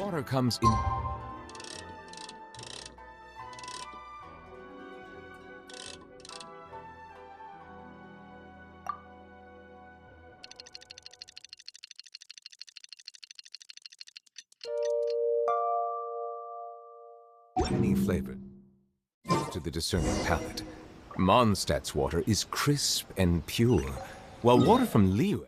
water comes in. Many flavored to the discerning palate. Mondstadt's water is crisp and pure, while water from Liyue.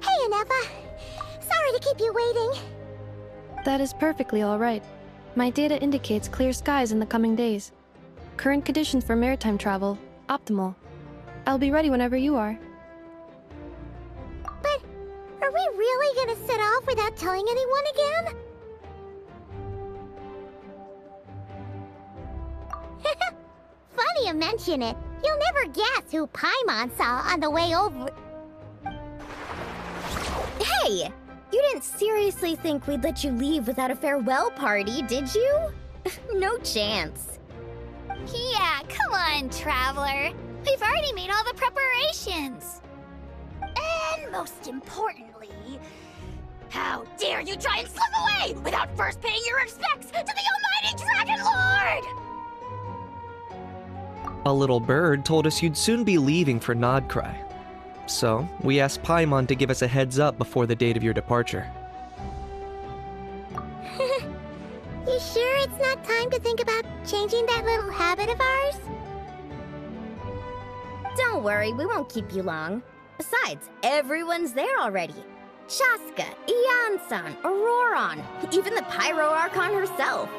Hey, Anefa. Sorry to keep you waiting. That is perfectly all right. My data indicates clear skies in the coming days. Current conditions for maritime travel, optimal. I'll be ready whenever you are. But are we really gonna set off without telling anyone again? Funny you mention it. You'll never guess who Paimon saw on the way over. Hey! You didn't seriously think we'd let you leave without a farewell party, did you? No chance. Yeah, come on, Traveler. We've already made all the preparations. And most importantly, how dare you try and slip away without first paying your respects to the almighty Dragon Lord! A little bird told us you'd soon be leaving for Nodcry. So, we asked Paimon to give us a heads up before the date of your departure. You sure it's not time to think about changing that little habit of ours? Don't worry, we won't keep you long. Besides, everyone's there already. Shaska, Ian-san, Auroron, even the Pyro Archon herself.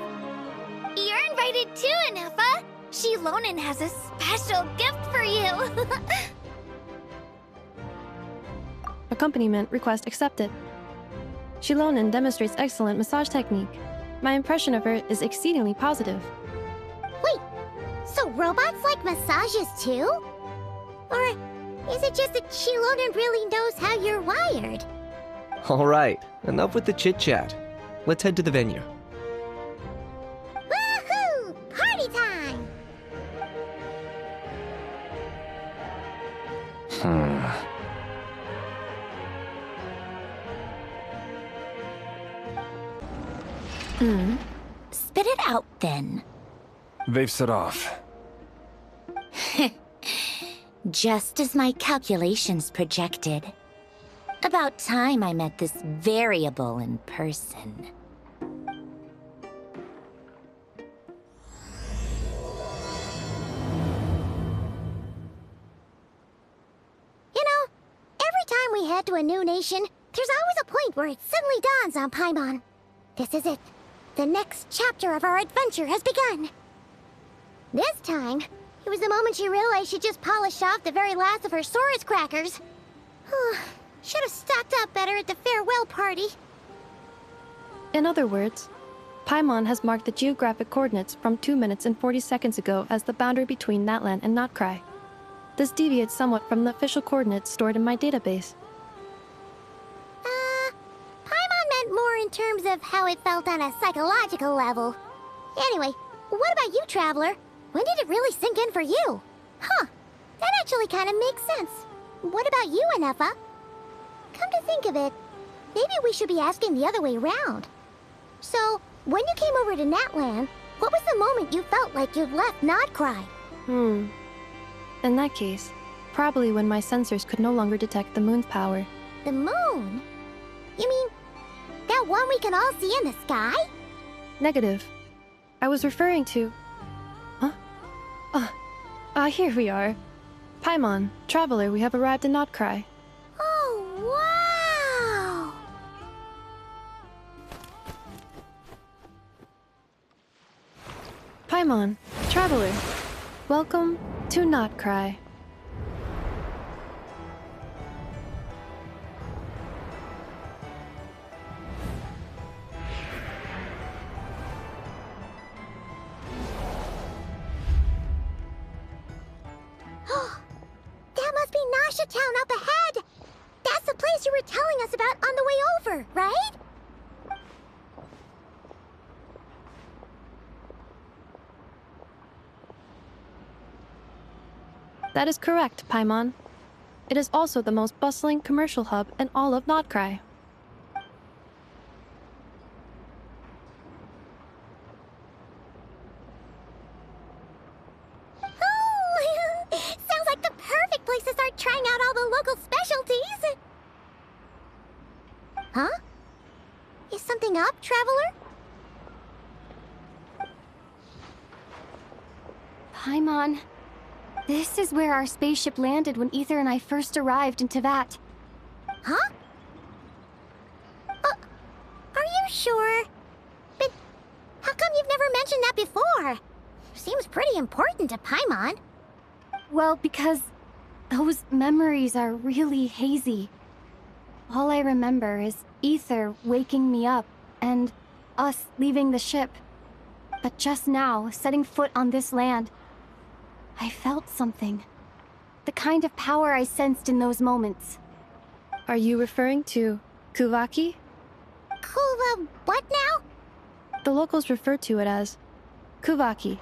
You're invited too, Anefa. Shilonen has a special gift for you. Accompaniment request accepted. Shilonen demonstrates excellent massage technique. My impression of her is exceedingly positive. Wait, so robots like massages too? Or is it just that Shilonen really knows how you're wired? Alright, enough with the chit-chat. Let's head to the venue. Woohoo! Party time! Spit it out, then. They've set off. Just as my calculations projected. About time I met this variable in person. You know, every time we head to a new nation, there's always a point where it suddenly dawns on Paimon. This is it. The next chapter of our adventure has begun. This time, it was the moment she realized she just polished off the very last of her Saurus crackers. Should have stocked up better at the farewell party. In other words, Paimon has marked the geographic coordinates from 2 minutes and 40 seconds ago as the boundary between Natlan and Notcry. This deviates somewhat from the official coordinates stored in my database. Paimon meant more in terms of how it felt on a psychological level. Anyway, what about you, Traveler? When did it really sink in for you? Huh, that actually kind of makes sense. What about you, Anefa? Come to think of it, maybe we should be asking the other way around. So, when you came over to Natlan, what was the moment you felt like you'd left Nodcry? In that case, probably when my sensors could no longer detect the moon's power. The moon? You mean, that one we can all see in the sky? Negative. I was referring to... Here we are. Paimon, Traveler, we have arrived in Notcry. Oh, wow! Paimon, Traveler, welcome to Notcry. That must be Nasha Town up ahead! That's the place place you were telling us about on the way over, right? That is correct, Paimon. It is also the most bustling commercial hub in all of Notcry. Oh, sounds like the perfect place to start trying out all the local specialties. Huh? Is something up, Traveler? Paimon, this is where our spaceship landed when Ether and I first arrived in Tevat. Huh? Are you sure? But how come you've never mentioned that before? Seems pretty important to Paimon. Well, because those memories are really hazy. All I remember is Ether waking me up and us leaving the ship. But just now, setting foot on this land, I felt something. The kind of power I sensed in those moments. Are you referring to Kuvaki? Kuva, what now? The locals refer to it as Kuvaki.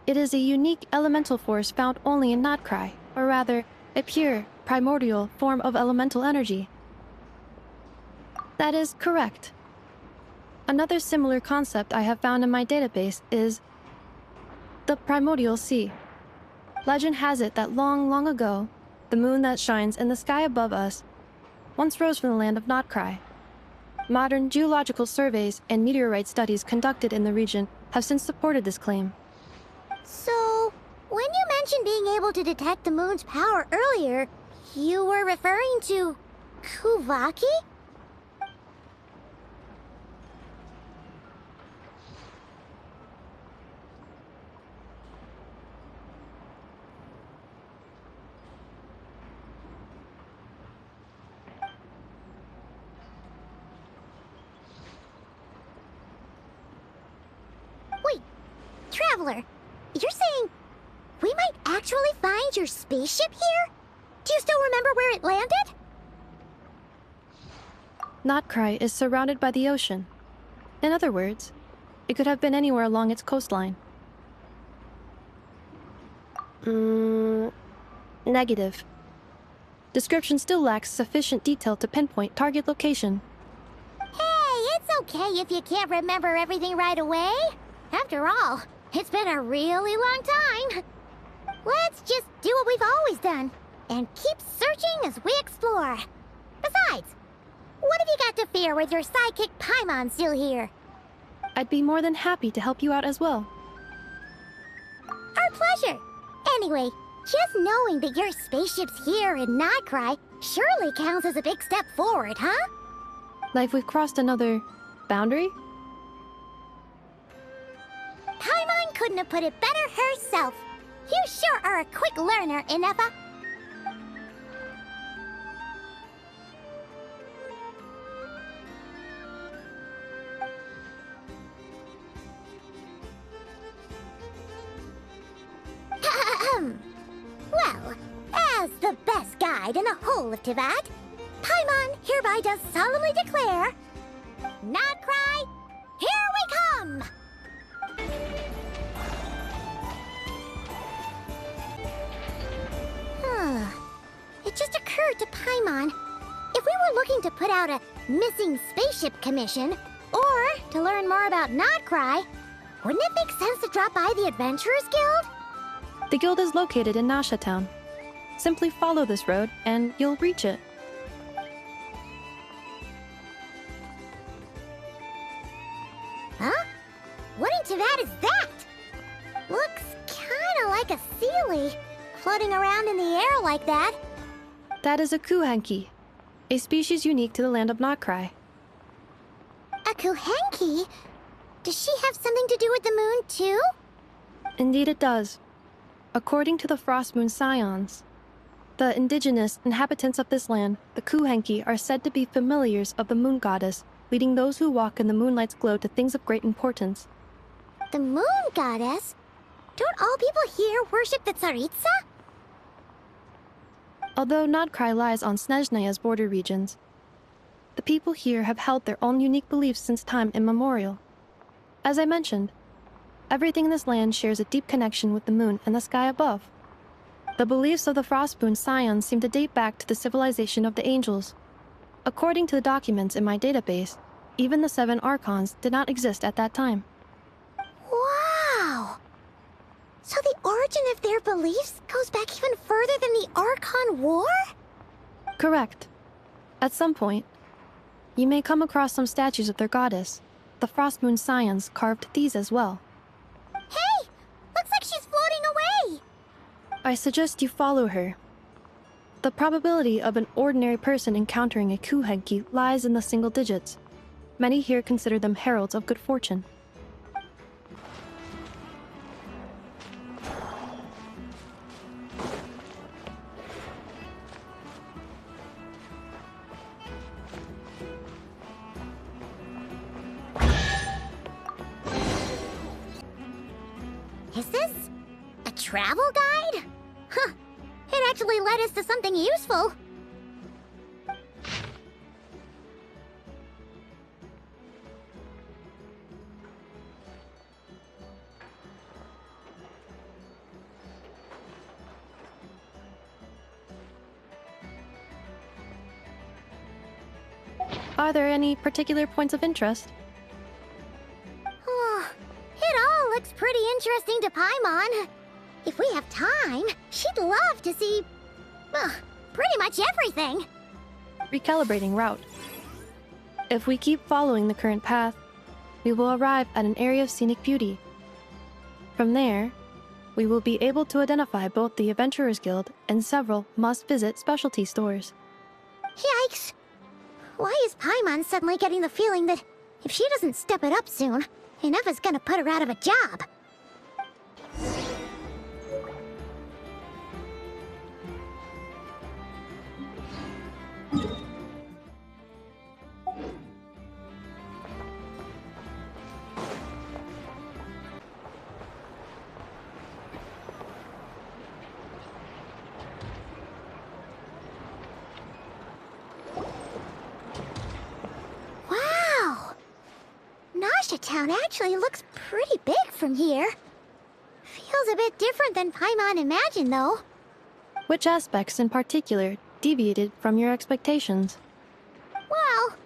It is a unique elemental force found only in Notcry, or rather, a pure, primordial form of elemental energy. That is correct. Another similar concept I have found in my database is the primordial sea. Legend has it that long, long ago, the moon that shines in the sky above us once rose from the land of Notcry. Modern geological surveys and meteorite studies conducted in the region have since supported this claim. So, when you mentioned being able to detect the moon's power earlier, you were referring to Kuvaki? Wait, Traveler, you're saying we might actually find your spaceship here? Do you still remember where it landed? Notcry is surrounded by the ocean. In other words, it could have been anywhere along its coastline. Negative. Description still lacks sufficient detail to pinpoint target location. Hey, it's okay if you can't remember everything right away. After all, it's been a really long time. Let's just do what we've always done, and keep searching as we explore. Besides, what have you got to fear with your sidekick Paimon still here? I'd be more than happy to help you out as well. Our pleasure. Anyway, just knowing that your spaceship's here in Notcry surely counts as a big step forward, huh? Like we've crossed another boundary? Paimon couldn't have put it better herself. You sure are a quick learner, Inefa. Well, as the best guide in the whole of Tevat, Paimon hereby does solemnly declare, Notcry, here we come! It just occurred to Paimon, if we were looking to put out a missing spaceship commission, or to learn more about Notcry, wouldn't it make sense to drop by the Adventurers Guild? The guild is located in Nasha Town. Simply follow this road, and you'll reach it. Huh? What in Tevat is that? Looks kinda like a Sealy, floating around in the air like that. That is a Kuhanki, a species unique to the land of Notcry. A Kuhenki? Does she have something to do with the moon, too? Indeed it does. According to the Frost Moon Scions, the indigenous inhabitants of this land, the Kuhenki, are said to be familiars of the moon goddess, leading those who walk in the moonlight's glow to things of great importance. The moon goddess? Don't all people here worship the Tsaritsa? Although Nodcry lies on Snezhnaya's border regions, the people here have held their own unique beliefs since time immemorial. As I mentioned, everything in this land shares a deep connection with the moon and the sky above. The beliefs of the Frostmoon Scions seem to date back to the civilization of the angels. According to the documents in my database, even the 7 Archons did not exist at that time. Wow! So the origin of their beliefs goes back even further than the Archon War? Correct. At some point, you may come across some statues of their goddess. The Frostmoon Scions carved these as well. Hey! Looks like she's floating away! I suggest you follow her. The probability of an ordinary person encountering a Kuhenki lies in the single digits. Many here consider them heralds of good fortune. Is this a travel guide? Huh. It actually led us to something useful. Are there any particular points of interest? It all looks pretty interesting to Paimon. If we have time, she'd love to see, pretty much everything. Recalibrating route. If we keep following the current path, we will arrive at an area of scenic beauty. From there, we will be able to identify both the Adventurers Guild and several must-visit specialty stores. Yikes! Why is Paimon suddenly getting the feeling that if she doesn't step it up soon, Ineva's gonna put her out of a job? Town actually looks pretty big from here. Feels a bit different than Paimon imagined, though. Which aspects in particular deviated from your expectations? Well,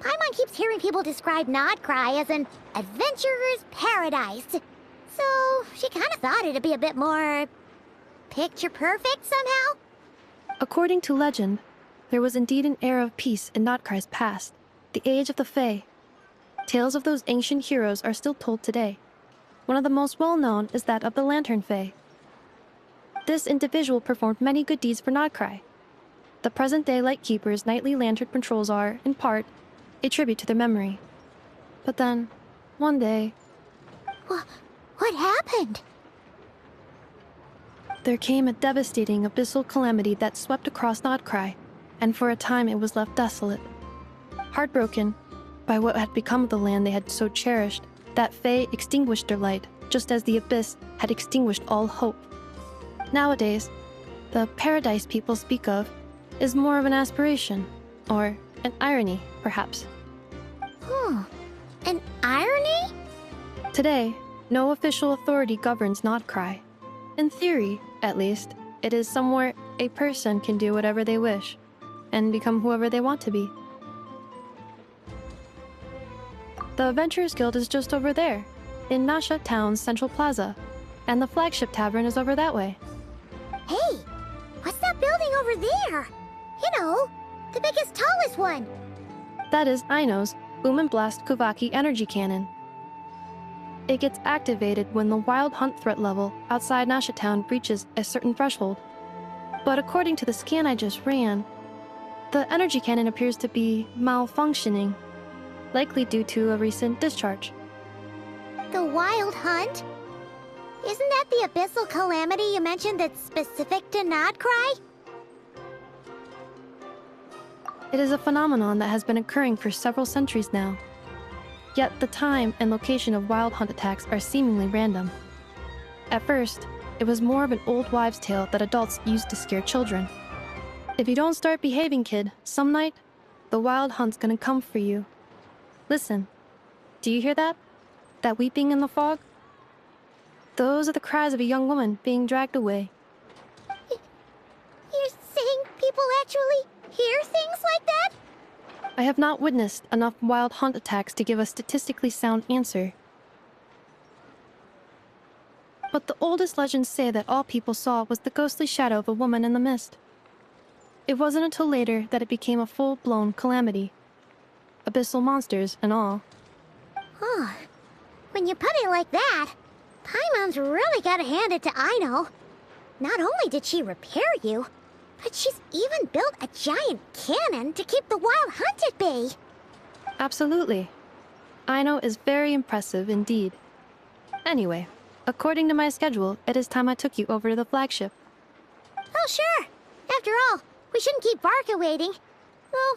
Paimon keeps hearing people describe Nodcry as an adventurer's paradise. So she kind of thought it'd be a bit more picture perfect somehow. According to legend, there was indeed an era of peace in Nodcry's past, the age of the Fae. Tales of those ancient heroes are still told today. One of the most well-known is that of the Lantern Fae. This individual performed many good deeds for Nodcry. The present-day Lightkeeper's nightly lantern patrols are, in part, a tribute to their memory. But then, one day... What happened? There came a devastating abyssal calamity that swept across Nodcry, and for a time it was left desolate. Heartbroken by what had become of the land they had so cherished, that Fae extinguished their light, just as the Abyss had extinguished all hope. Nowadays, the paradise people speak of is more of an aspiration, or an irony, perhaps. An irony? Today, no official authority governs Nodcry. In theory, at least, it is somewhere a person can do whatever they wish, and become whoever they want to be. The Adventurers Guild is just over there, in Nasha Town's Central Plaza, and the flagship tavern is over that way. Hey, what's that building over there? You know, the biggest, tallest one. That is Aino's Blast Kuvaki energy cannon. It gets activated when the wild hunt threat level outside Nasha Town reaches a certain threshold. But according to the scan I just ran, the energy cannon appears to be malfunctioning, likely due to a recent discharge. The Wild Hunt? Isn't that the abyssal calamity you mentioned that's specific to Nodcry? It is a phenomenon that has been occurring for several centuries now. Yet the time and location of wild hunt attacks are seemingly random. At first, it was more of an old wives' tale that adults used to scare children. If you don't start behaving, kid, some night, the Wild Hunt's gonna come for you. Listen, do you hear that? That weeping in the fog? Those are the cries of a young woman being dragged away. You're saying people actually hear things like that? I have not witnessed enough Wild Hunt attacks to give a statistically sound answer. But the oldest legends say that all people saw was the ghostly shadow of a woman in the mist. It wasn't until later that it became a full-blown calamity. Abyssal monsters and all. Oh, when you put it like that, Paimon's really gotta hand it to Aino. Not only did she repair you, but she's even built a giant cannon to keep the Wild Hunt at bay. Absolutely. Aino is very impressive indeed. Anyway, according to my schedule, it is time I took you over to the flagship. Oh, sure. After all, we shouldn't keep Varka waiting. Well,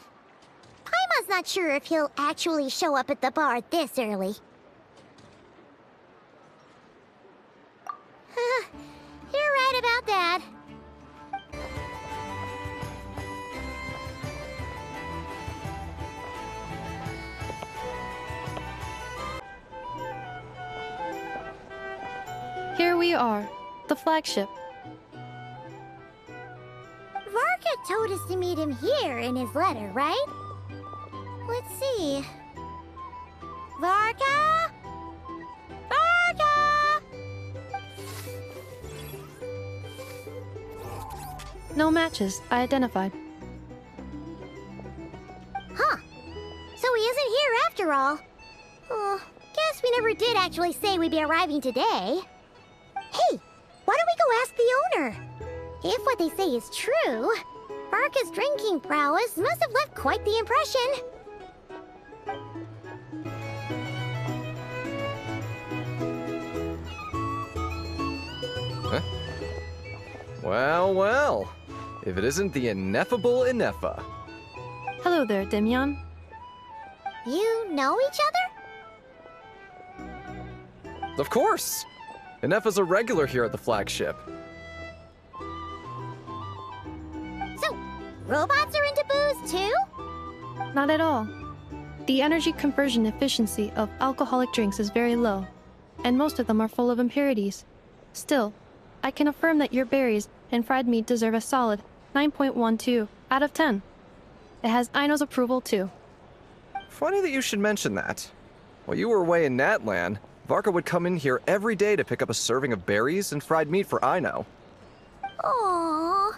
Paimon's not sure if he'll actually show up at the bar this early. You're right about that. Here we are, the flagship. Varka told us to meet him here in his letter, right? Let's see. Varka? Varka! No matches, I identified. Huh. So he isn't here after all. Oh, guess we never did actually say we'd be arriving today. Hey, why don't we go ask the owner? If what they say is true, Varka's drinking prowess must have left quite the impression. Huh? Well, well. If it isn't the ineffable Ineffa. Hello there, Demyon. You know each other? Of course! Ineffa's a regular here at the flagship. So, robots are into booze too? Not at all. The energy conversion efficiency of alcoholic drinks is very low, and most of them are full of impurities. Still, I can affirm that your berries and fried meat deserve a solid 9.12 out of 10. It has Aino's approval too. Funny that you should mention that. While you were away in Natlan, Varka would come in here every day to pick up a serving of berries and fried meat for Aino. Aww.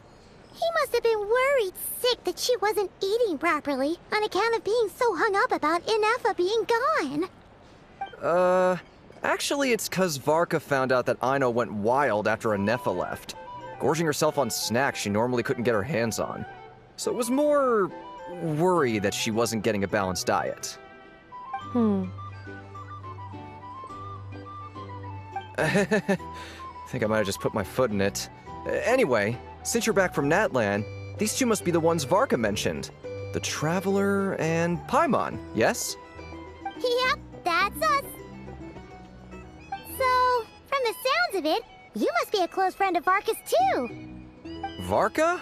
He must have been worried sick that she wasn't eating properly on account of being so hung up about Ineffa being gone. Actually it's 'cause Varka found out that Aino went wild after Ineffa left, gorging herself on snacks she normally couldn't get her hands on. So it was more worry that she wasn't getting a balanced diet. I think I might have just put my foot in it. Anyway, since you're back from Natlan, these two must be the ones Varka mentioned. The Traveler and Paimon, yes? Yep, that's us. So, from the sounds of it, you must be a close friend of Varka's too. Varka?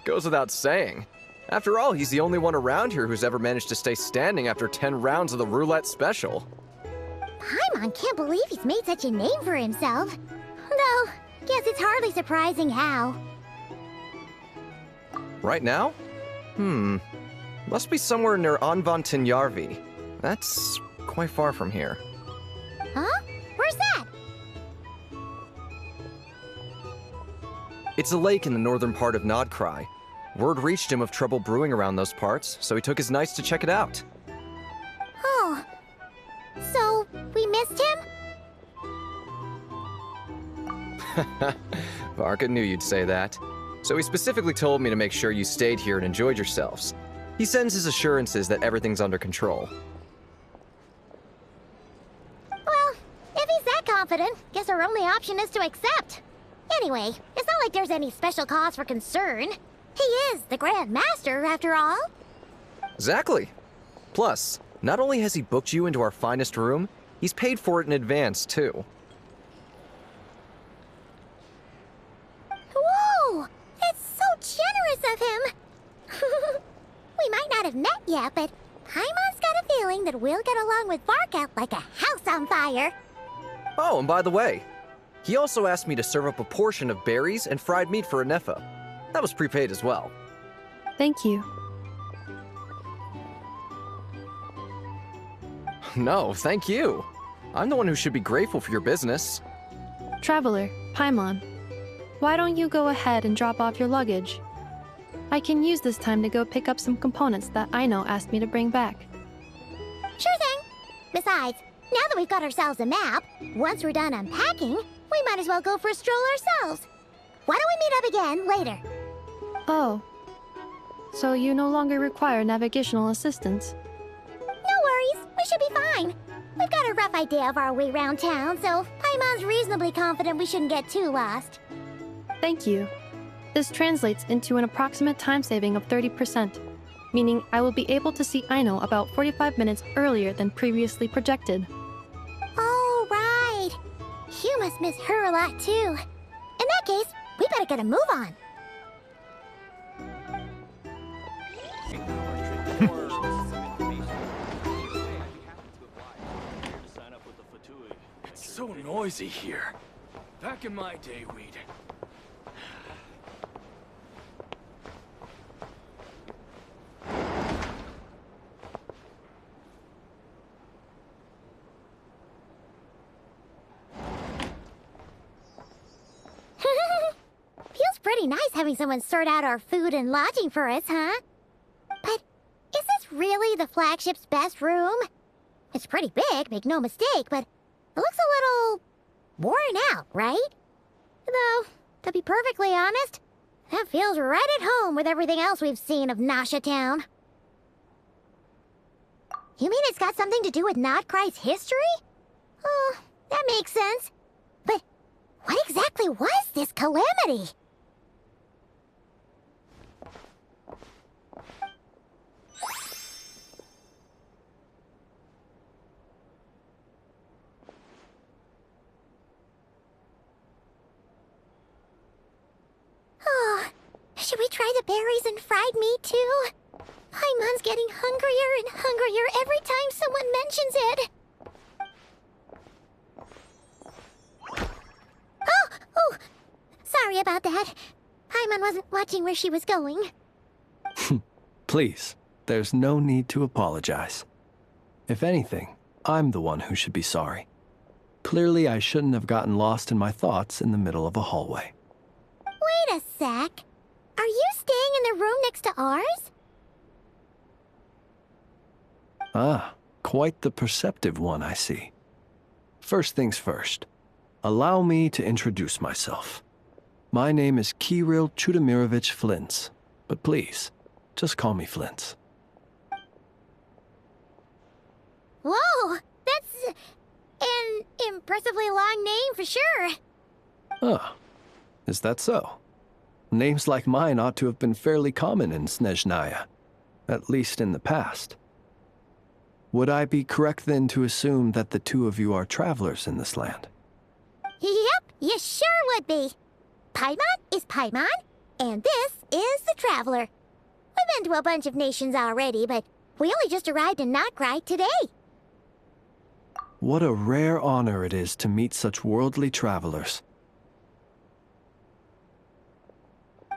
Goes without saying. After all, he's the only one around here who's ever managed to stay standing after 10 rounds of the roulette special. Paimon can't believe he's made such a name for himself. Though, guess it's hardly surprising how. Right now? Must be somewhere near Anvantinyarvi. That's quite far from here. Huh? Where's that? It's a lake in the northern part of Nodcry. Word reached him of trouble brewing around those parts, so he took his knights to check it out. Oh. So, we missed him? Varka knew you'd say that. So he specifically told me to make sure you stayed here and enjoyed yourselves. He sends his assurances that everything's under control. Well, if he's that confident, guess our only option is to accept. Anyway, it's not like there's any special cause for concern. He is the Grand Master, after all. Exactly. Plus, not only has he booked you into our finest room, he's paid for it in advance, too. Whoa! It's so yet, but Paimon's got a feeling that we'll get along with Varka like a house on fire. Oh, and by the way, he also asked me to serve up a portion of berries and fried meat for Anefa. That was prepaid as well. Thank you. No, thank you. I'm the one who should be grateful for your business. Traveler, Paimon, why don't you go ahead and drop off your luggage? I can use this time to go pick up some components that Aino asked me to bring back. Sure thing. Besides, now that we've got ourselves a map, once we're done unpacking, we might as well go for a stroll ourselves. Why don't we meet up again later? Oh. So you no longer require navigational assistance? No worries, we should be fine. We've got a rough idea of our way around town, so Paimon's reasonably confident we shouldn't get too lost. Thank you. This translates into an approximate time saving of 30%, meaning I will be able to see Aino about 45 minutes earlier than previously projected. Oh, right. You must miss her a lot, too. In that case, we better get a move on. It's so noisy here. Back in my day, we'd... Feels pretty nice having someone sort out our food and lodging for us, huh? But is this really the flagship's best room? It's pretty big, make no mistake, but it looks a little worn out, right? Though, to be perfectly honest, that feels right at home with everything else we've seen of Nasha Town. You mean it's got something to do with Nodcry's history? Oh, that makes sense. But what exactly was this calamity? Oh, should we try the berries and fried meat too? Paimon's getting hungrier and hungrier every time someone mentions it. Oh, sorry about that. Paimon wasn't watching where she was going. Please, there's no need to apologize. If anything, I'm the one who should be sorry. Clearly, I shouldn't have gotten lost in my thoughts in the middle of a hallway. Wait a sec. Are you staying in the room next to ours? Ah, quite the perceptive one, I see. First things first. Allow me to introduce myself. My name is Kirill Chudamirovich Flintz, but please, just call me Flintz. Whoa, that's an impressively long name for sure. Ah, is that so? Names like mine ought to have been fairly common in Snezhnaya, at least in the past. Would I be correct then to assume that the two of you are travelers in this land? Yep, you sure would be. Paimon is Paimon, and this is the Traveler. We've been to a bunch of nations already, but we only just arrived in Nodcry today. What a rare honor it is to meet such worldly travelers.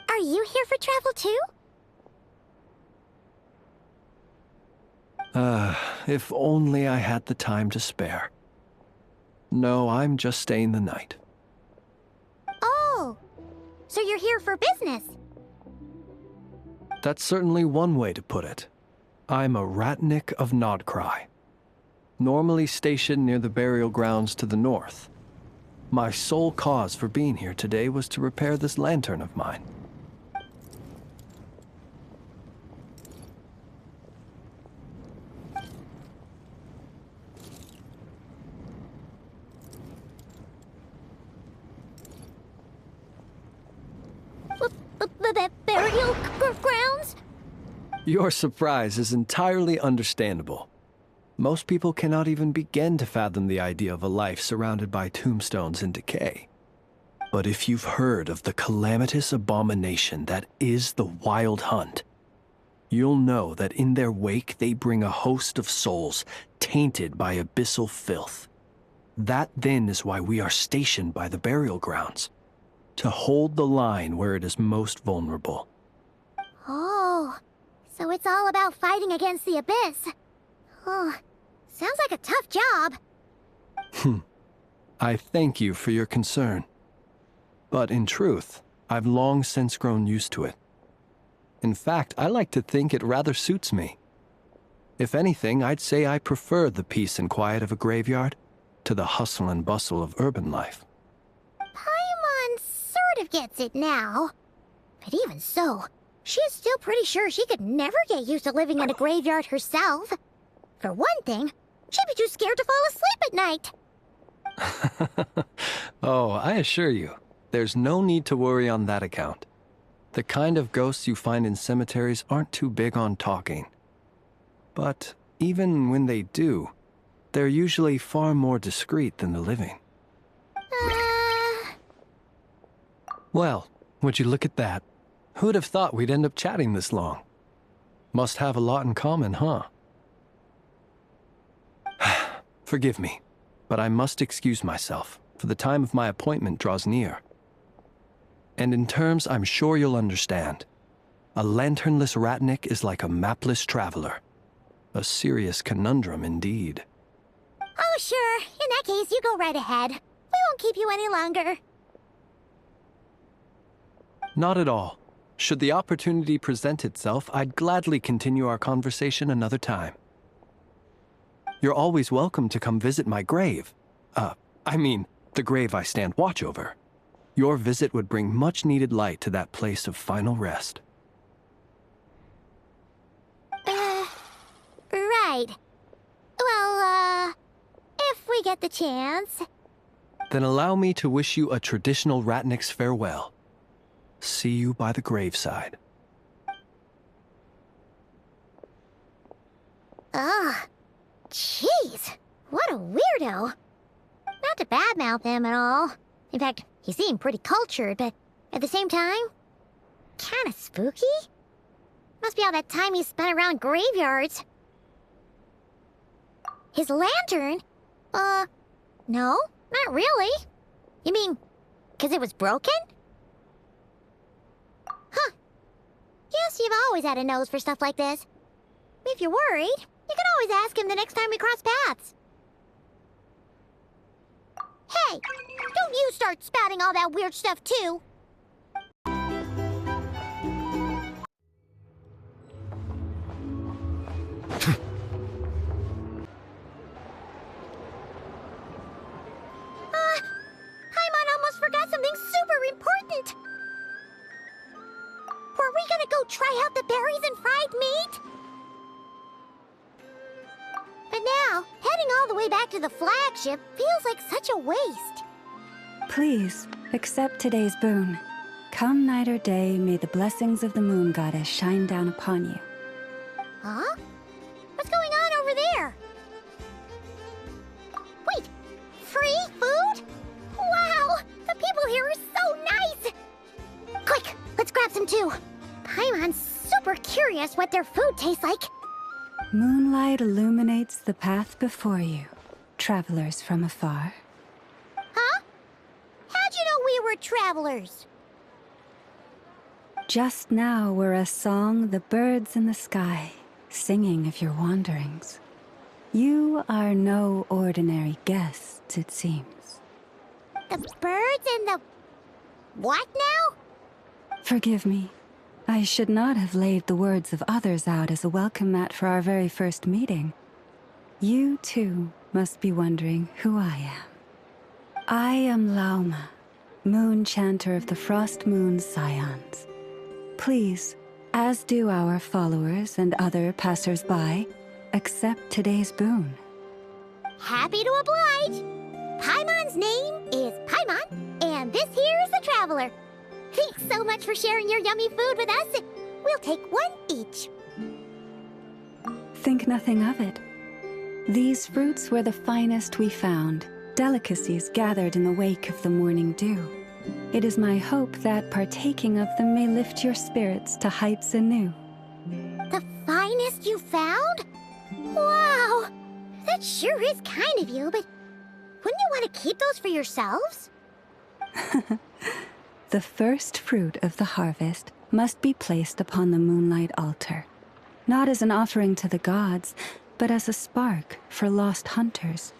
Are you here for travel too? If only I had the time to spare. No, I'm just staying the night. Oh, so you're here for business? That's certainly one way to put it. I'm a Ratnik of Nodcry, normally stationed near the burial grounds to the north. My sole cause for being here today was to repair this lantern of mine. Burial grounds? Your surprise is entirely understandable. Most people cannot even begin to fathom the idea of a life surrounded by tombstones in decay. But if you've heard of the calamitous abomination that is the Wild Hunt, you'll know that in their wake they bring a host of souls tainted by abyssal filth. That then is why we are stationed by the burial grounds, to hold the line where it is most vulnerable. Oh, so it's all about fighting against the abyss. Oh, sounds like a tough job. I thank you for your concern. But in truth, I've long since grown used to it. In fact, I like to think it rather suits me. If anything, I'd say I prefer the peace and quiet of a graveyard to the hustle and bustle of urban life. Paimon sort of gets it now. But even so, she's still pretty sure she could never get used to living in a graveyard herself. For one thing, she'd be too scared to fall asleep at night. Oh, I assure you, there's no need to worry on that account. The kind of ghosts you find in cemeteries aren't too big on talking. But even when they do, they're usually far more discreet than the living. Well, would you look at that? Who'd have thought we'd end up chatting this long? Must have a lot in common, huh? Forgive me, but I must excuse myself, for the time of my appointment draws near. And in terms I'm sure you'll understand, a lanternless Ratnik is like a mapless traveler. A serious conundrum indeed. Oh, sure. In that case, you go right ahead. We won't keep you any longer. Not at all. Should the opportunity present itself, I'd gladly continue our conversation another time. You're always welcome to come visit my grave. I mean, the grave I stand watch over. Your visit would bring much-needed light to that place of final rest. Right. Well, if we get the chance. Then allow me to wish you a traditional Ratnik's farewell. See you by the graveside. Ugh. Jeez. What a weirdo. Not to badmouth him at all. In fact, he seemed pretty cultured, but at the same time, kinda spooky? Must be all that time he spent around graveyards. His lantern? No, not really. You mean, 'cause it was broken? Huh. Guess you've always had a nose for stuff like this. If you're worried, you can always ask him the next time we cross paths. Hey, don't you start spouting all that weird stuff too. Paimon almost forgot something super important. Were we gonna go try out the berries and fried meat? But now, heading all the way back to the flagship feels like such a waste. Please, accept today's boon. Come night or day, may the blessings of the moon goddess shine down upon you. Huh? What's going on over there? Wait, free food? Wow, the people here are so nice! Quick, let's grab some too. Paimon's super curious what their food tastes like. Moonlight illuminates the path before you, travelers from afar. Huh? How'd you know we were travelers? Just now were a song the birds in the sky, singing of your wanderings. You are no ordinary guests, it seems. The birds and the... what now? Forgive me. I should not have laid the words of others out as a welcome mat for our very first meeting. You, too, must be wondering who I am. I am Lauma, moon chanter of the Frost Moon's scions. Please, as do our followers and other passers-by, accept today's boon. Happy to oblige. Paimon's name is Paimon, and this here is the Traveler. Thanks so much for sharing your yummy food with us. We'll take one each. Think nothing of it. These fruits were the finest we found, delicacies gathered in the wake of the morning dew. It is my hope that partaking of them may lift your spirits to heights anew. The finest you found? Wow! That sure is kind of you, but wouldn't you want to keep those for yourselves? The first fruit of the harvest must be placed upon the moonlight altar, not as an offering to the gods, but as a spark for lost hunters.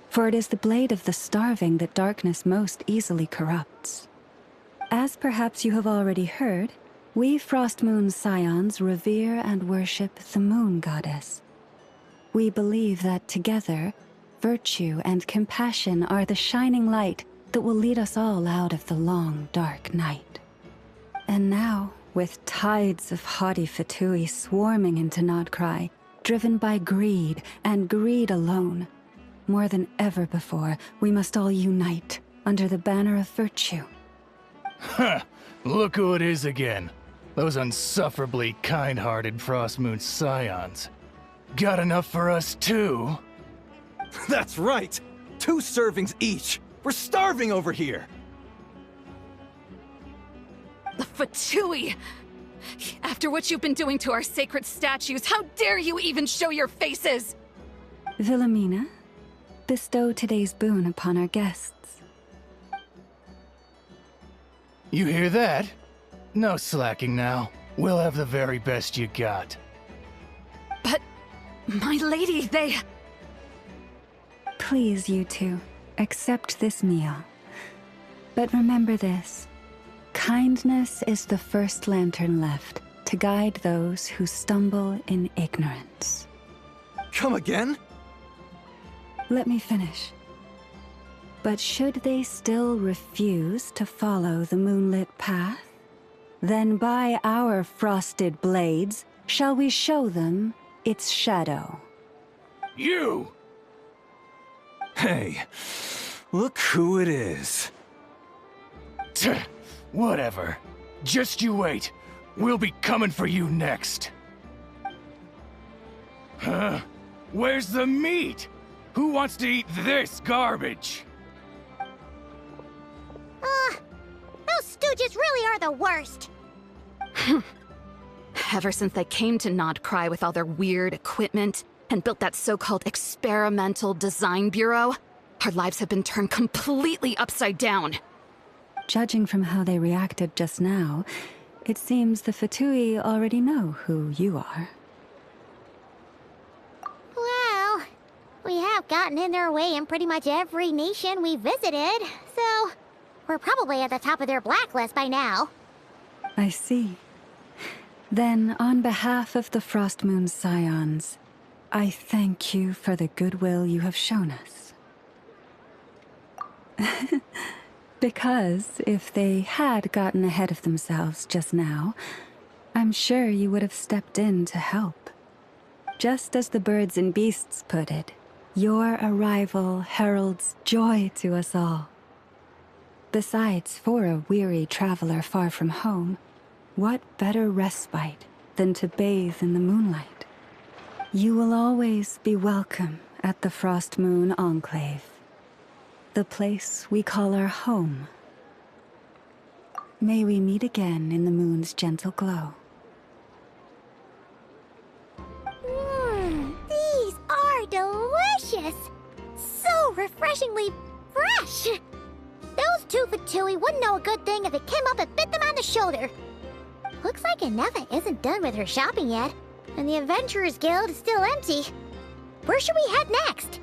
For it is the blade of the starving that darkness most easily corrupts. As perhaps you have already heard, we Frostmoon Scions revere and worship the moon goddess. We believe that together, virtue and compassion are the shining light that will lead us all out of the long, dark night. And now, with tides of haughty Fatui swarming into Nodcry, driven by greed and greed alone, more than ever before, we must all unite under the banner of virtue. Huh! Look who it is again. Those unsufferably kind-hearted Frostmoon Scions. Got enough for us too? That's right! 2 servings each! We're starving over here! The Fatui! After what you've been doing to our sacred statues, how dare you even show your faces! Wilhelmina, bestow today's boon upon our guests. You hear that? No slacking now. We'll have the very best you got. But, my lady, they... Please, you two, accept this meal. But remember this. Kindness is the first lantern left to guide those who stumble in ignorance. Come again? Let me finish. But should they still refuse to follow the moonlit path, then by our frosted blades shall we show them its shadow. You! Hey, look who it is. Whatever. Just you wait. We'll be coming for you next. Huh? Where's the meat? Who wants to eat this garbage? Those stooges really are the worst. Ever since they came to Nodcry with all their weird equipment and built that so-called experimental design bureau, our lives have been turned completely upside down. Judging from how they reacted just now, it seems the Fatui already know who you are. Well, we have gotten in their way in pretty much every nation we visited, so we're probably at the top of their blacklist by now. I see. Then, on behalf of the Frostmoon Scions, I thank you for the goodwill you have shown us. Because if they had gotten ahead of themselves just now, I'm sure you would have stepped in to help. Just as the birds and beasts put it, your arrival heralds joy to us all. Besides, for a weary traveler far from home, what better respite than to bathe in the moonlight? You will always be welcome at the Frostmoon Enclave, the place we call our home. May we meet again in the moon's gentle glow. These are delicious! So refreshingly fresh! Those two Fatui wouldn't know a good thing if it came up and bit them on the shoulder. Looks like Anefa isn't done with her shopping yet, and the Adventurers Guild is still empty. Where should we head next?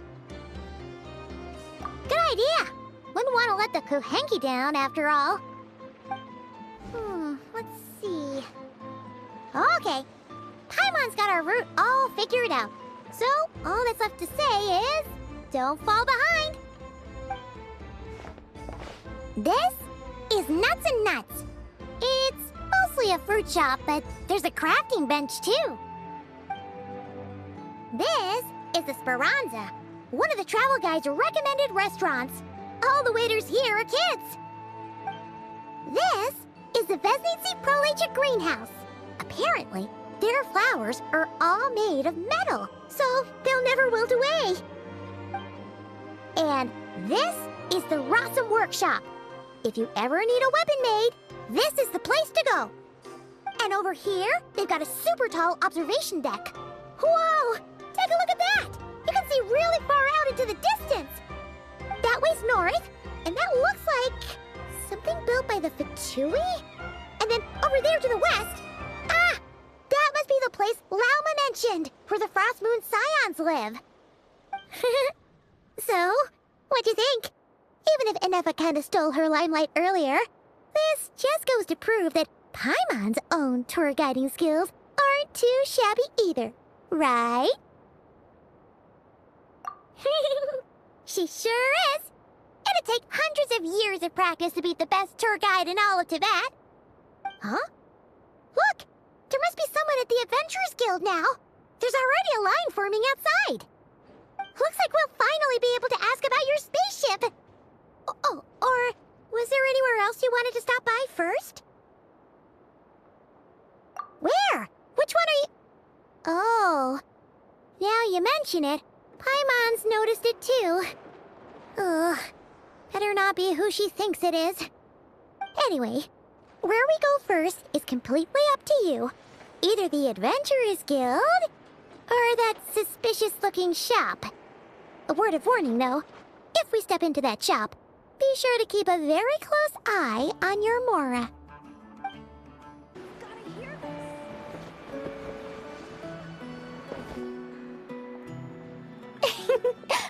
Good idea! Wouldn't want to let the Kuhenki down, after all. Let's see... Okay, Paimon's got our route all figured out. So, all that's left to say is... don't fall behind! This is Nuts and Nuts. It's mostly a fruit shop, but there's a crafting bench, too. This is the Speranza, one of the travel guide's recommended restaurants. All the waiters here are kids. This is the Vesnitsi Prolegiate Greenhouse. Apparently, their flowers are all made of metal, so they'll never wilt away. And this is the Rossum Workshop. If you ever need a weapon made, this is the place to go. And over here, they've got a super tall observation deck. Whoa! Take a look at that! You can see really far out into the distance. That way's north, and that looks like something built by the Fatui? And then over there to the west, that must be the place Lauma mentioned, where the Frost Moon Scions live. So, what'd you think? Even if Enefa kinda stole her limelight earlier, this just goes to prove that Paimon's own tour guiding skills aren't too shabby either, right? She sure is! It'd take hundreds of years of practice to beat the best tour guide in all of Tibet. Huh? Look! There must be someone at the Adventurers Guild now. There's already a line forming outside. Looks like we'll finally be able to ask about your spaceship. Oh, or was there anywhere else you wanted to stop by first? Where? Which one are you... Oh. Now you mention it, Paimon's noticed it too. Ugh. Better not be who she thinks it is. Anyway, where we go first is completely up to you. Either the Adventurers Guild, or that suspicious-looking shop. A word of warning, though. If we step into that shop, be sure to keep a very close eye on your Mora.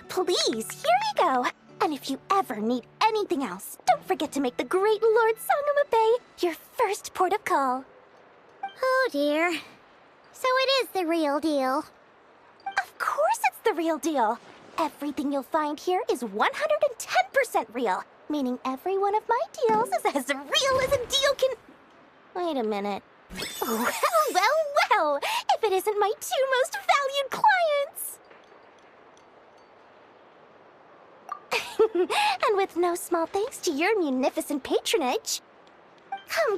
Please, here you go. And if you ever need anything else, don't forget to make the great Lord Sangama Bay your first port of call. Oh dear. So it is the real deal. Of course it's the real deal. Everything you'll find here is 110% real, meaning every one of my deals is as real as a deal can... Wait a minute. Well, if it isn't my two most valued clients! And with no small thanks to your munificent patronage.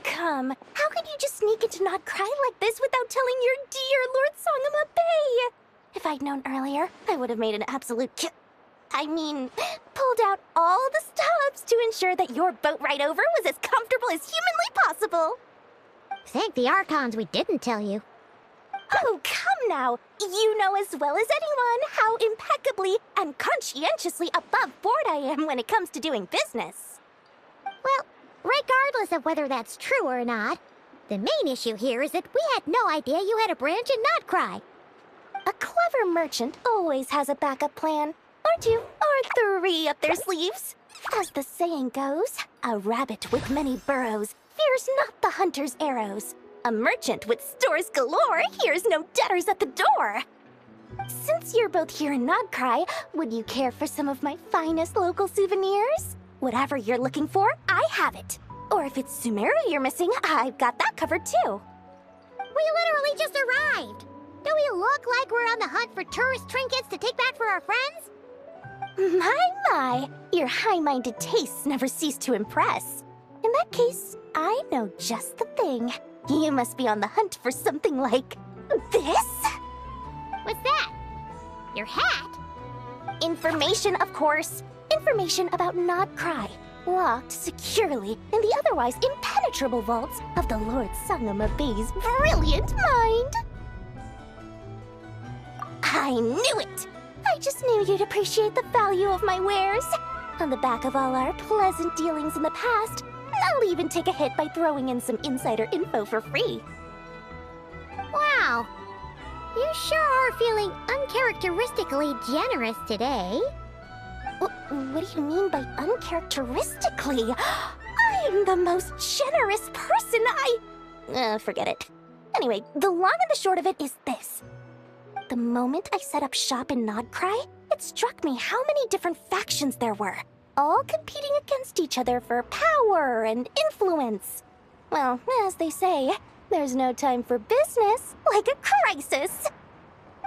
Come. How could you just sneak into Not Cry like this without telling your dear Lord Sangama Bay? If I'd known earlier, I would have made an absolute pulled out all the stops to ensure that your boat ride over was as comfortable as humanly possible. Thank the Archons we didn't tell you. Oh, come now. You know as well as anyone how impeccably and conscientiously above board I am when it comes to doing business. Well, regardless of whether that's true or not, the main issue here is that we had no idea you had a branch in Not Cry. A clever merchant always has a backup plan, or two, or three up their sleeves. As the saying goes, a rabbit with many burrows fears not the hunter's arrows. A merchant with stores galore hears no debtors at the door. Since you're both here in Not Cry, would you care for some of my finest local souvenirs? Whatever you're looking for, I have it. Or if it's Sumeru you're missing, I've got that covered too. We literally just arrived. Do we look like we're on the hunt for tourist trinkets to take back for our friends? My, your high-minded tastes never cease to impress. In that case, I know just the thing. You must be on the hunt for something like this? What's that? Your hat? Information, of course. Information about Not Cry, locked securely in the otherwise impenetrable vaults of the Lord Sangama Bay's brilliant mind. I knew it! I just knew you'd appreciate the value of my wares. On the back of all our pleasant dealings in the past, I'll even take a hit by throwing in some insider info for free. Wow. You sure are feeling uncharacteristically generous today. What do you mean by uncharacteristically? I'm the most generous person forget it. Anyway, the long and the short of it is this. The moment I set up shop in Not Cry, it struck me how many different factions there were, all competing against each other for power and influence. Well, as they say, there's no time for business like a crisis.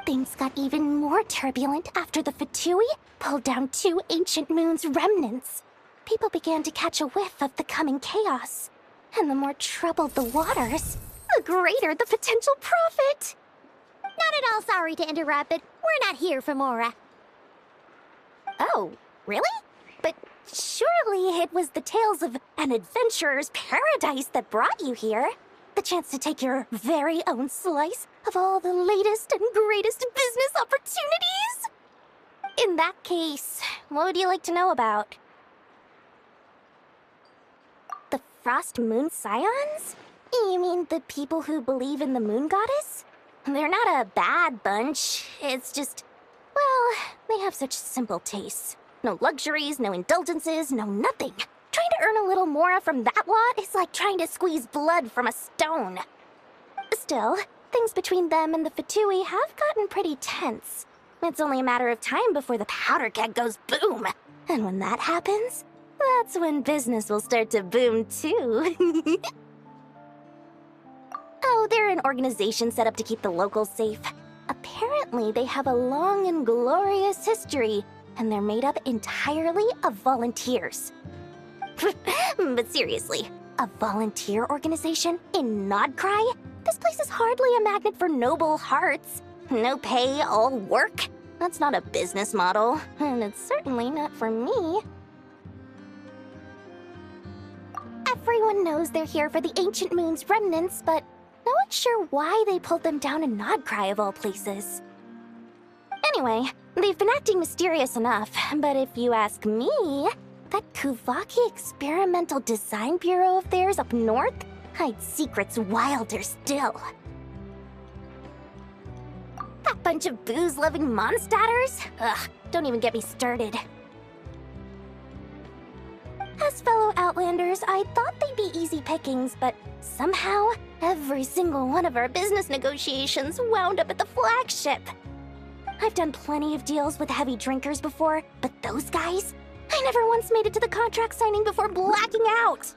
Things got even more turbulent after the Fatui pulled down 2 ancient moon's remnants. People began to catch a whiff of the coming chaos. And the more troubled the waters, the greater the potential profit. Not at all sorry to interrupt, but we're not here for Mora. Oh, really? But surely it was the tales of an adventurer's paradise that brought you here. The chance to take your very own slice of all the latest and greatest business opportunities? In that case, what would you like to know about? The Frost Moon Scions? You mean the people who believe in the moon goddess? They're not a bad bunch. It's just, well, they have such simple tastes. No luxuries, no indulgences, no nothing. Trying to earn a little more from that lot is like trying to squeeze blood from a stone. Still, things between them and the Fatui have gotten pretty tense. It's only a matter of time before the powder keg goes boom. And when that happens, that's when business will start to boom too. Oh, they're an organization set up to keep the locals safe. Apparently, they have a long and glorious history, and they're made up entirely of volunteers. But seriously, a volunteer organization in Nodcry? This place is hardly a magnet for noble hearts. No pay, all work? That's not a business model, and it's certainly not for me. Everyone knows they're here for the Ancient Moon's remnants, but no one's sure why they pulled them down in Nodcry of all places. Anyway, they've been acting mysterious enough, but if you ask me, that Kuvaki Experimental Design Bureau of theirs up north hides secrets wilder still. That bunch of booze-loving monstaters? Ugh, don't even get me started. As fellow Outlanders, I thought they'd be easy pickings, but somehow, every single one of our business negotiations wound up at the flagship. I've done plenty of deals with heavy drinkers before, but those guys? I never once made it to the contract signing before blacking out.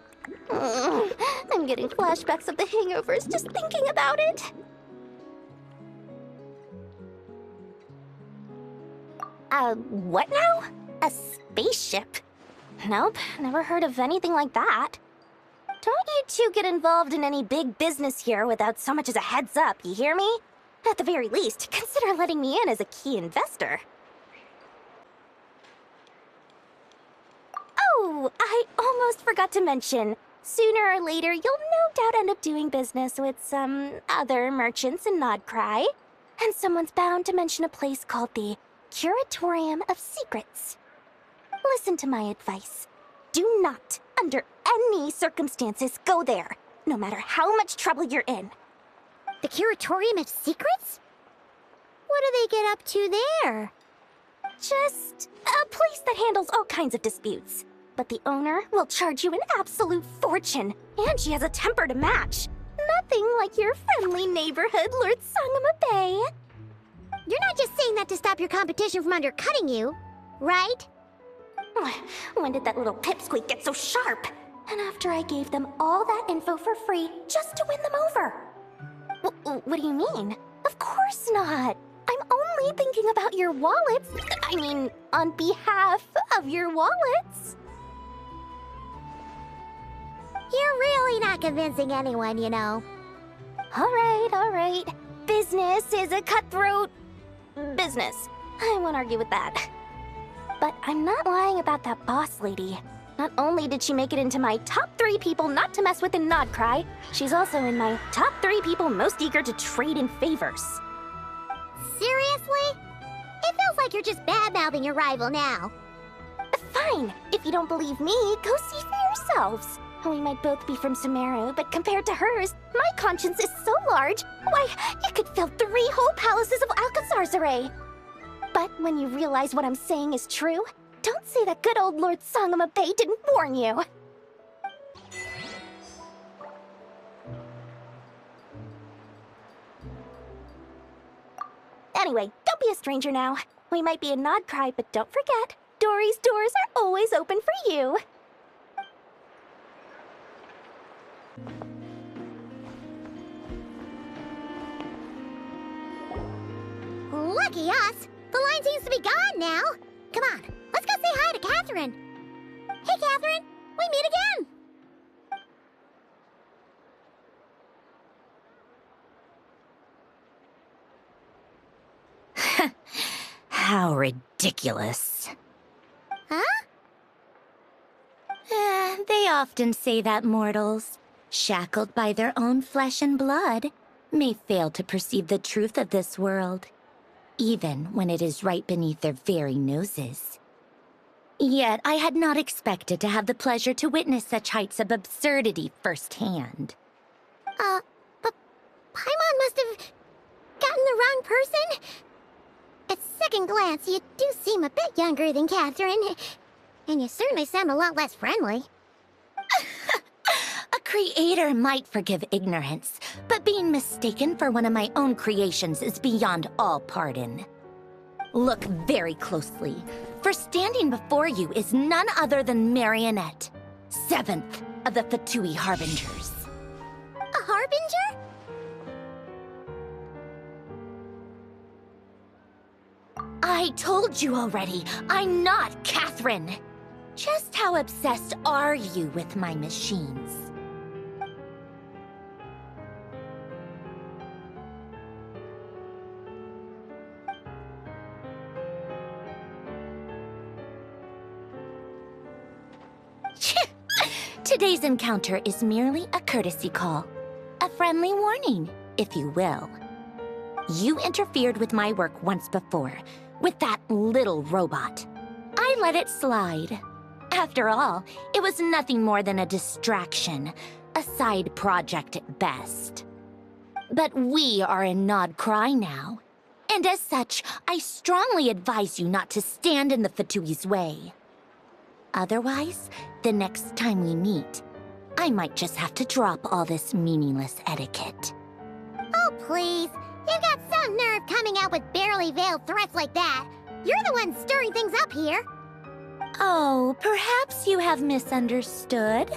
I'm getting flashbacks of the hangovers just thinking about it. What now? A spaceship? Nope, never heard of anything like that. Don't you two get involved in any big business here without so much as a heads up, you hear me? At the very least, consider letting me in as a key investor. Oh, I almost forgot to mention. Sooner or later, you'll no doubt end up doing business with some other merchants in Nodcry. And someone's bound to mention a place called the Curatorium of Secrets. Listen to my advice. Do not, under any circumstances, go there, no matter how much trouble you're in. The Curatorium of Secrets? What do they get up to there? Just a place that handles all kinds of disputes. But the owner will charge you an absolute fortune, and she has a temper to match. Nothing like your friendly neighborhood, Lord Sangama Bay. You're not just saying that to stop your competition from undercutting you, right? When did that little pipsqueak get so sharp? And after I gave them all that info for free just to win them over. What do you mean? Of course not. I'm only thinking about your wallets. I mean, on behalf of your wallets. You're really not convincing anyone, you know. All right. Business is a cutthroat business. I won't argue with that. But I'm not lying about that boss lady. Not only did she make it into my top 3 people not to mess with in Nodcry, she's also in my top 3 people most eager to trade in favors. Seriously? It feels like you're just bad-mouthing your rival now. Fine. If you don't believe me, go see for yourselves. We might both be from Sumeru, but compared to hers, my conscience is so large, why, you could fill 3 whole palaces of Alcazar's array. But when you realize what I'm saying is true, don't say that good old Lord Sangama Bay didn't warn you. Anyway, don't be a stranger now. We might be in Nodcry, but don't forget, Dory's doors are always open for you. Lucky us! The line seems to be gone now. Come on, let's go say hi to Catherine. Hey, Catherine, we meet again. How ridiculous. Huh? They often say that, mortals. shackled by their own flesh and blood, may fail to perceive the truth of this world, even when it is right beneath their very noses. Yet I had not expected to have the pleasure to witness such heights of absurdity firsthand. But Paimon must have gotten the wrong person? At second glance, you do seem a bit younger than Catherine, and you certainly sound a lot less friendly. A creator might forgive ignorance, but being mistaken for one of my own creations is beyond all pardon. Look very closely, for standing before you is none other than Marionette, 7th of the Fatui Harbingers. A Harbinger? I told you already, I'm not Catherine. Just how obsessed are you with my machines? Today's encounter is merely a courtesy call. A friendly warning, if you will. You interfered with my work once before, with that little robot. I let it slide. After all, it was nothing more than a distraction, a side project at best. But we are in Nod Cry now, and as such, I strongly advise you not to stand in the Fatui's way. Otherwise, the next time we meet, I might just have to drop all this meaningless etiquette. Oh, please. You've got some nerve coming out with barely veiled threats like that. You're the one stirring things up here. Oh, perhaps you have misunderstood.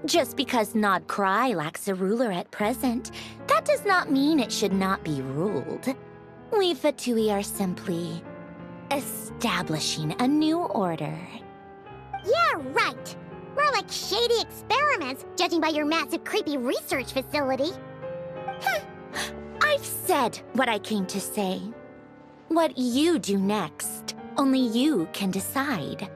Just because Nod Cry lacks a ruler at present, that does not mean it should not be ruled. We Fatui are simply establishing a new order. Yeah, right. More like shady experiments, judging by your massive, creepy research facility. I've said what I came to say. What you do next, only you can decide.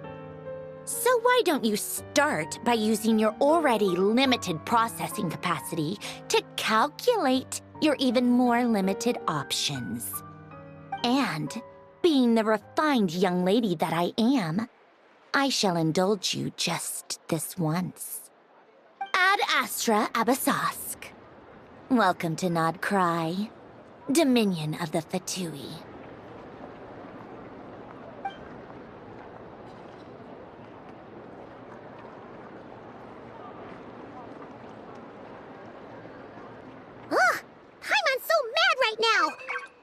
So why don't you start by using your already limited processing capacity to calculate your even more limited options? And, being the refined young lady that I am, I shall indulge you just this once. Ad Astra Abasask. Welcome to Nod Cry, Dominion of the Fatui. Ugh! Paimon's so mad right now!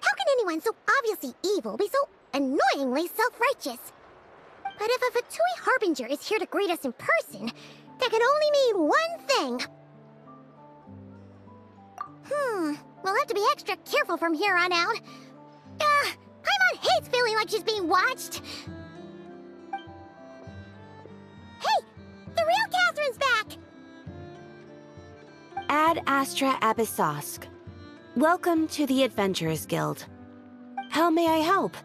How can anyone so obviously evil be so annoyingly self-righteous? But if a Fatui Harbinger is here to greet us in person, that can only mean one thing. We'll have to be extra careful from here on out. Paimon hates feeling like she's being watched. Hey! The real Catherine's back! Ad Astra Abyssosque. Welcome to the Adventurers Guild. How may I help?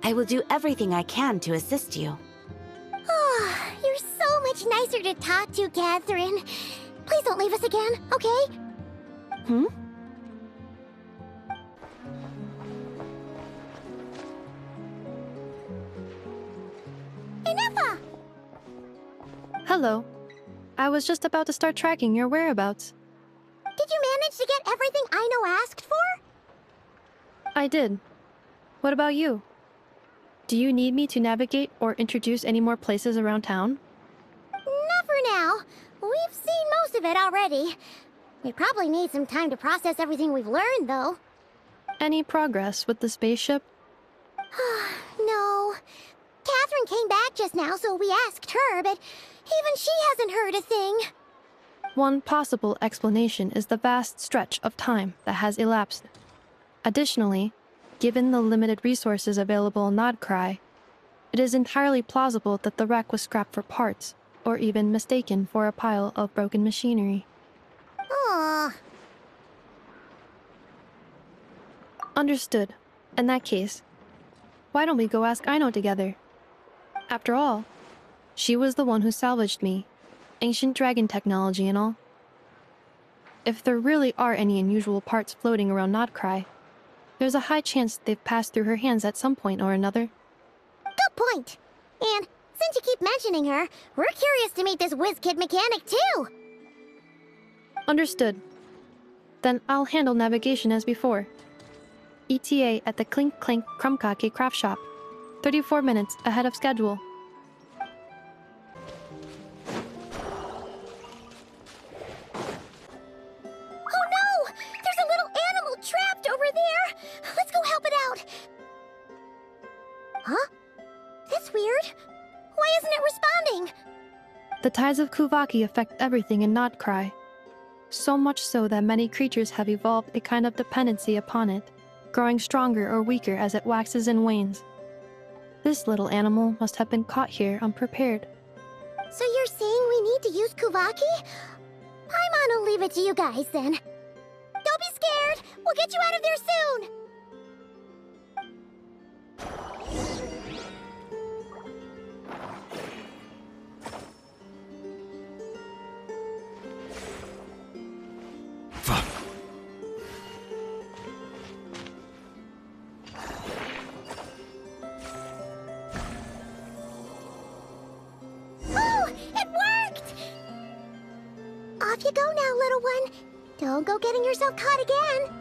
I will do everything I can to assist you. Oh, you're so much nicer to talk to, Catherine. Please don't leave us again, okay? Enough! Hello. I was just about to start tracking your whereabouts. Did you manage to get everything Aino asked for? I did. What about you? Do you need me to navigate or introduce any more places around town? Not for now. We've seen most of it already. We probably need some time to process everything we've learned, though. Any progress with the spaceship? No. Catherine came back just now, so we asked her, but even she hasn't heard a thing. One possible explanation is the vast stretch of time that has elapsed. Additionally, given the limited resources available in Nod Cry, it is entirely plausible that the wreck was scrapped for parts, or even mistaken for a pile of broken machinery. Aww. Understood. In that case, why don't we go ask Aino together? After all, she was the one who salvaged me. Ancient dragon technology and all. if there really are any unusual parts floating around Nodcry, there's a high chance they've passed through her hands at some point or another. Good point. And since you keep mentioning her, we're curious to meet this whiz-kid mechanic too. Understood. Then I'll handle navigation as before. ETA at the Clink Clink Krumkake craft shop. 34 minutes ahead of schedule. Oh no! There's a little animal trapped over there! Let's go help it out! Huh? That's weird. Why isn't it responding? The tides of Kuvaki affect everything in Nodcry. So much so that many creatures have evolved a kind of dependency upon it, growing stronger or weaker as it waxes and wanes. This little animal must have been caught here unprepared. So you're saying we need to use Kuvaki? Paimon will leave it to you guys then. Don't be scared! We'll get you out of there soon! Oh, it worked! Off you go now, little one. Don't go getting yourself caught again.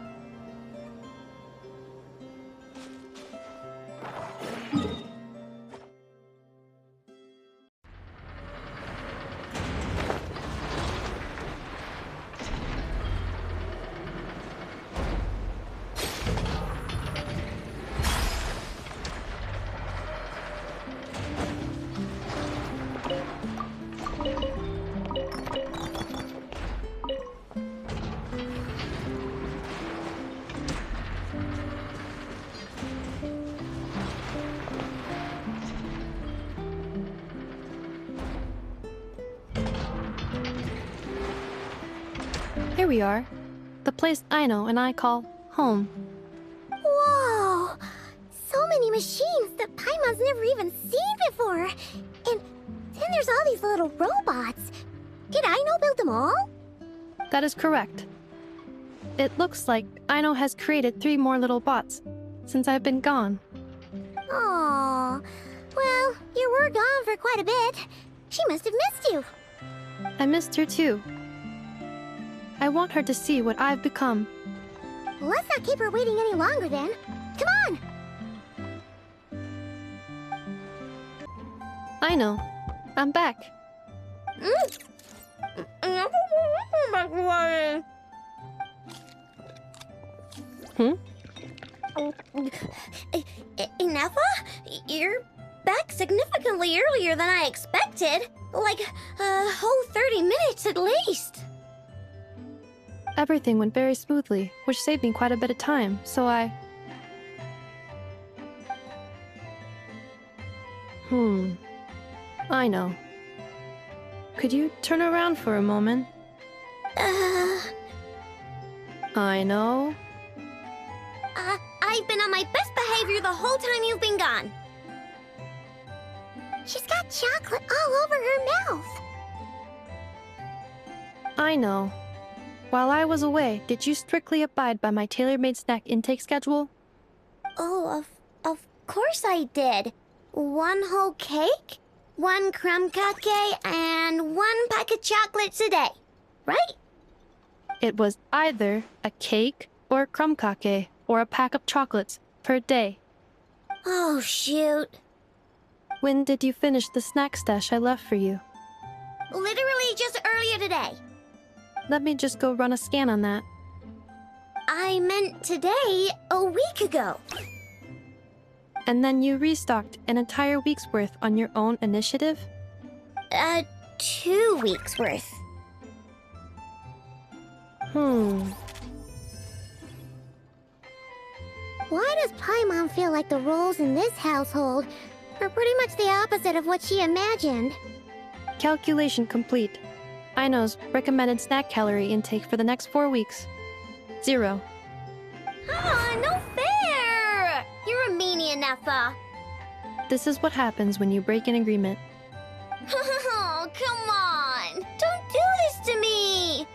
Here we are. The place Aino and I call home. Whoa! So many machines that Paimon's never even seen before. And then there's all these little robots. Did Aino build them all? That is correct. It looks like Aino has created 3 more little bots since I've been gone. Aww. Well, you were gone for quite a bit. She must have missed you. I missed her too. I want her to see what I've become. Let's not keep her waiting any longer then. Come on! Aino, I'm back. Ineffa? You're back significantly earlier than I expected. Like a whole 30 minutes at least. Everything went very smoothly, which saved me quite a bit of time, so I know. Could you turn around for a moment? I know. I've been on my best behavior the whole time you've been gone. She's got chocolate all over her mouth. I know. While I was away, did you strictly abide by my tailor-made snack intake schedule? Oh, of course I did. 1 whole cake, 1 crumb cake, and 1 pack of chocolates a day, right? It was either a cake or a krumkake or a pack of chocolates per day. Oh, shoot. When did you finish the snack stash I left for you? Literally just earlier today. Let me just go run a scan on that. I meant today, a week ago. And then you restocked an entire week's worth on your own initiative? 2 weeks worth. Why does Paimon feel like the roles in this household are pretty much the opposite of what she imagined? Calculation complete. Aino's recommended snack calorie intake for the next 4 weeks. 0. No fair! You're a meanie, Ineffa. This is what happens when you break an agreement. Oh, come on! Don't do this to me!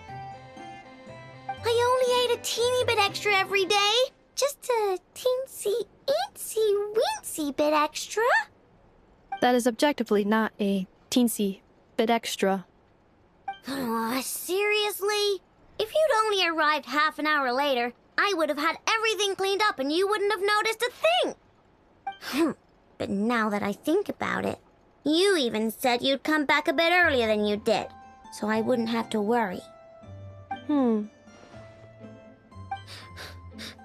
teeny bit extra every day. Just a teensy bit extra. That is objectively not a teensy bit extra. Seriously? If you'd only arrived half an hour later, I would have had everything cleaned up and you wouldn't have noticed a thing. But now that I think about it, you even said you'd come back a bit earlier than you did, so I wouldn't have to worry.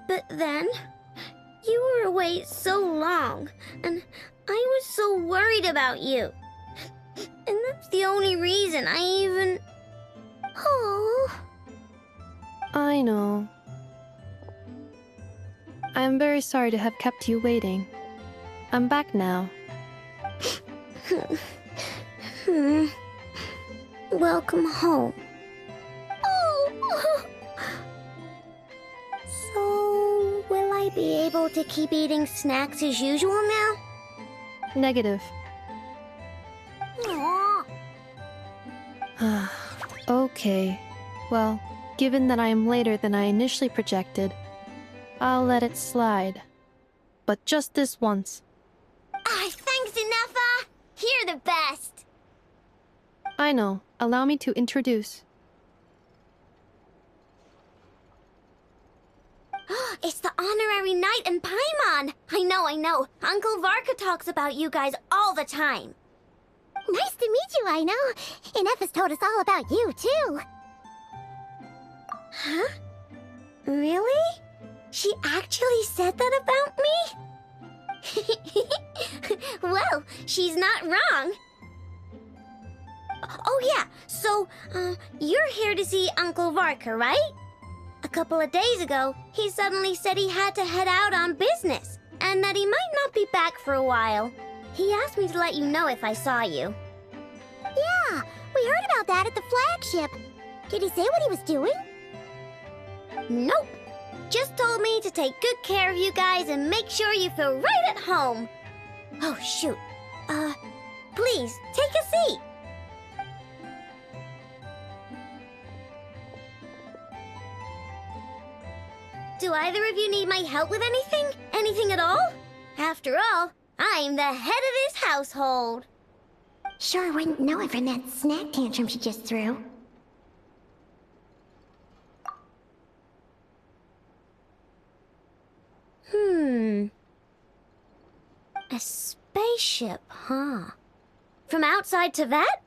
But then, you were away so long, and I was so worried about you. And that's the only reason I even... Oh. I know. I am very sorry to have kept you waiting. I'm back now. Welcome home. Oh. So, will I be able to keep eating snacks as usual now? Negative. Aww. Okay. Well, given that I am later than I initially projected, I'll let it slide. But just this once. Thanks, Inefa! You're the best! I know. Allow me to introduce. It's the honorary knight and Paimon! I know. Uncle Varka talks about you guys all the time. Nice to meet you, I know. Inefa's told us all about you, too. Huh? Really? She actually said that about me? Well, she's not wrong. Oh yeah, so, you're here to see Uncle Varka, right? A couple of days ago, he suddenly said he had to head out on business, and that he might not be back for a while. He asked me to let you know if I saw you. Yeah, we heard about that at the flagship. Did he say what he was doing? Nope. Just told me to take good care of you guys and make sure you feel right at home. Oh, shoot. Please, take a seat. Do either of you need my help with anything? Anything at all? After all, I'm the head of this household. Sure wouldn't know it from that snack tantrum she just threw. A spaceship, huh? From outside to that?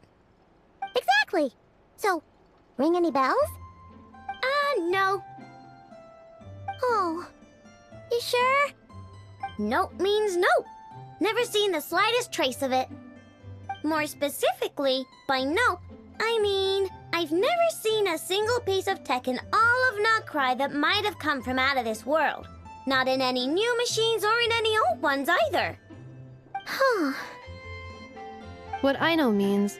Exactly. So, ring any bells? No. Oh, you sure? Nope means nope. Never seen the slightest trace of it. More specifically, by nope, I mean, I've never seen a single piece of tech in all of Notcry that might have come from out of this world. Not in any new machines or in any old ones either. Huh. What I know means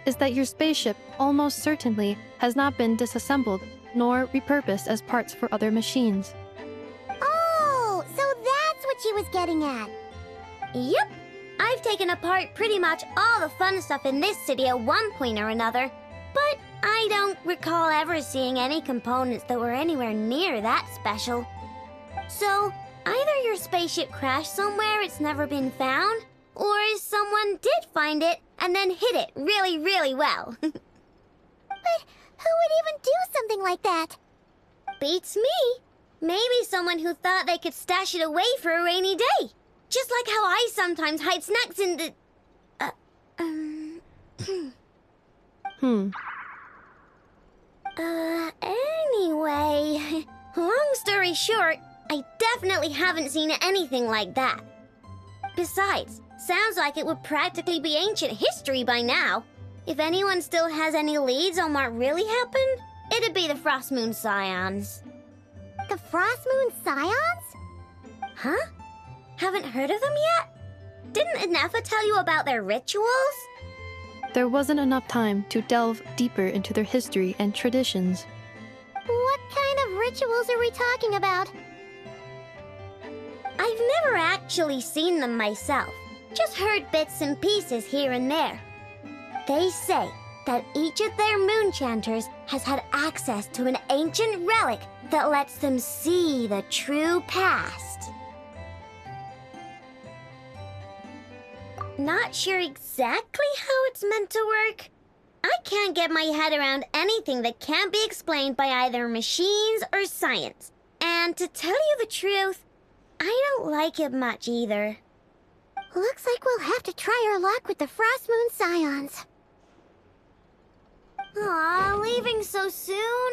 is that your spaceship almost certainly has not been disassembled nor repurposed as parts for other machines. Oh, so that's what she was getting at. Yep. I've taken apart pretty much all the fun stuff in this city at one point or another, but I don't recall ever seeing any components that were anywhere near that special. So, either your spaceship crashed somewhere it's never been found, or someone did find it and then hid it really, really well. But who would even do something like that? Beats me. Maybe someone who thought they could stash it away for a rainy day. Just like how I sometimes hide snacks in the... Anyway, long story short, I definitely haven't seen anything like that. Besides, sounds like it would practically be ancient history by now. If anyone still has any leads on what really happened, it'd be the Frost Moon Scions. The Frost Moon Scions? Huh? Haven't heard of them yet? Didn't Inefa tell you about their rituals? There wasn't enough time to delve deeper into their history and traditions. What kind of rituals are we talking about? I've never actually seen them myself. Just heard bits and pieces here and there. They say that each of their moonchanters has had access to an ancient relic that lets them see the true past. Not sure exactly how it's meant to work. I can't get my head around anything that can't be explained by either machines or science. And to tell you the truth, I don't like it much either. Looks like we'll have to try our luck with the Frost Moon Scions. Aw, leaving so soon?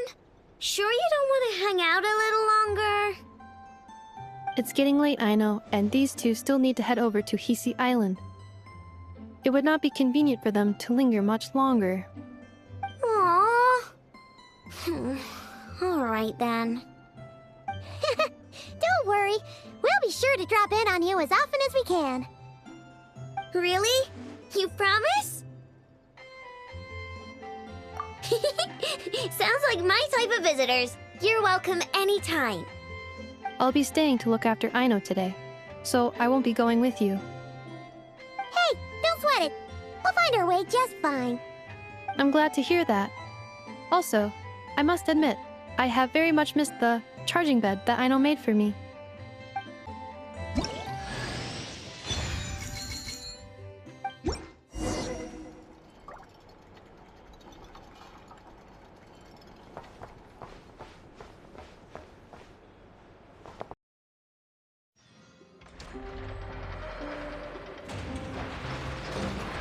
Sure you don't want to hang out a little longer? It's getting late, I know, and these two still need to head over to Hisi Island. It would not be convenient for them to linger much longer. Aww. Alright then. Don't worry. We'll be sure to drop in on you as often as we can. Really? You promise? Sounds like my type of visitors. You're welcome anytime. I'll be staying to look after Aino today, so I won't be going with you. Hey, don't sweat it. We'll find our way just fine. I'm glad to hear that. Also, I must admit, I have very much missed the charging bed that Aino made for me.